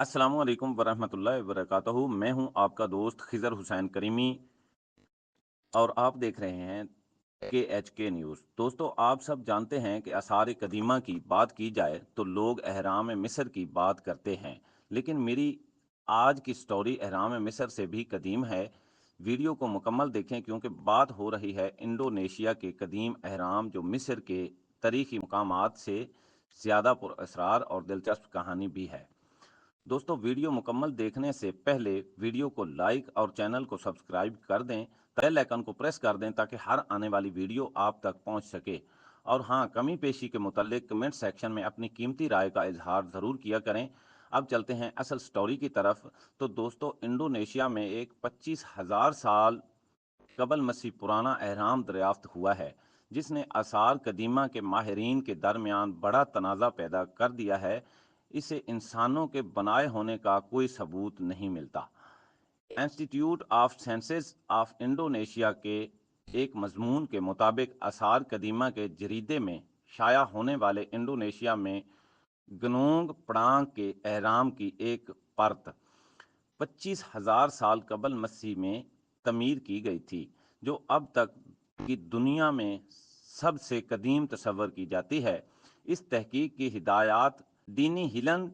अस्सलामु अलैकुम वरहमतुल्लाहि वबरकातुहू। मैं हूं आपका दोस्त खिज़र हुसैन करीमी और आप देख रहे हैं के न्यूज़। दोस्तों, आप सब जानते हैं कि आसार कदीमा की बात की जाए तो लोग अहराम मिस्र की बात करते हैं, लेकिन मेरी आज की स्टोरी अहराम मिस्र से भी कदीम है। वीडियो को मुकम्मल देखें क्योंकि बात हो रही है इंडोनेशिया के कदीम अहराम, जो मिस्र के तारीखी मकामात से ज़्यादा पुरअसरार और दिलचस्प कहानी भी है। दोस्तों, वीडियो मुकम्मल देखने से पहले वीडियो को लाइक और चैनल को सब्सक्राइब कर दें, बेल आइकन को प्रेस कर दें ताकि हर आने वाली वीडियो आप तक पहुंच सके। और हाँ, कमी पेशी के मुतालिक कमेंट सेक्शन में अपनी कीमती राय का इजहार ज़रूर किया करें। अब चलते हैं असल स्टोरी की तरफ। तो दोस्तों, इंडोनेशिया में एक 25,000 साल कबल मसीह पुराना अहराम दरियाफ्त हुआ है, जिसने आसार कदीमा के माहिरीन के दरमियान बड़ा तनाज़ा पैदा कर दिया है। इसे इंसानों के बनाए होने का कोई सबूत नहीं मिलता। Institute of sciences of Indonesia के एक मजमून के मुताबिक आसार कदीमा के जरीदे में शाया होने वाले इंडोनेशिया में गनोंग पड़ांग के अहराम की एक परत 25,000 साल कबल मसीह में तमीर की गई थी, जो अब तक की दुनिया में सबसे कदीम तस्वर की जाती है। इस तहकीक की हिदायत दीनी हिलन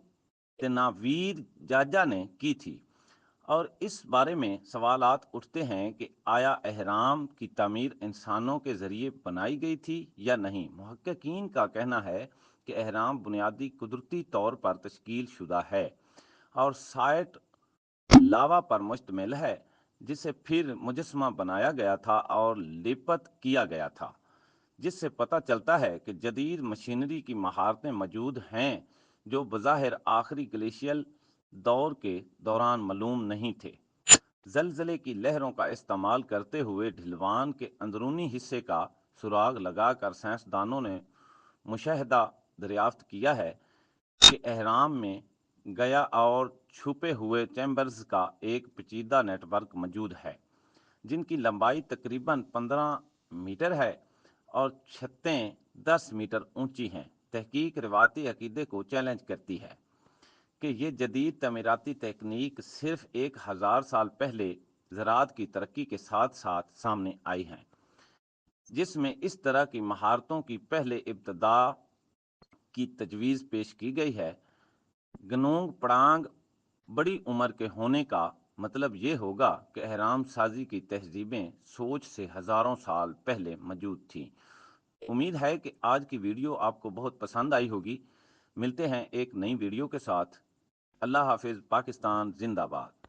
तनावीर जाजा ने की थी, और इस बारे में सवालात उठते हैं कि आया अहराम की तामीर इंसानों के ज़रिए बनाई गई थी या नहीं। मुहक्किकीन का कहना है कि अहराम बुनियादी कुदरती तौर पर तश्कील शुदा है और साइट लावा पर मुश्तमिल है, जिसे फिर मुजस्मा बनाया गया था और लिपत किया गया था, जिससे पता चलता है कि जदीद मशीनरी की महारतें मौजूद हैं जो बज़ाहिर आखिरी ग्लेशियल दौर के दौरान मालूम नहीं थे। जलजले की लहरों का इस्तेमाल करते हुए ढलवान के अंदरूनी हिस्से का सुराग लगाकर साइंसदानों ने मुशाहदा दरियाफ्त किया है कि अहराम में गया और छुपे हुए चैम्बर्स का एक पेचीदा नेटवर्क मौजूद है, जिनकी लंबाई तकरीबन 15 मीटर है और छतें 10 मीटर ऊंची हैं। तहकीक रिवायती अकीदे को चैलेंज करती है कि ये जदीद तमीराती तकनीक सिर्फ 1,000 साल पहले ज़राअत की तरक्की के साथ साथ सामने आई हैं, जिसमें इस तरह की महारतों की पहले इब्तदा की तजवीज़ पेश की गई है। गनोंग पड़ांग बड़ी उम्र के होने का मतलब ये होगा कि अहराम साजी की तहजीबें सोच से हज़ारों साल पहले मौजूद थीं। उम्मीद है कि आज की वीडियो आपको बहुत पसंद आई होगी। मिलते हैं एक नई वीडियो के साथ। अल्लाह हाफिज़। पाकिस्तान जिंदाबाद।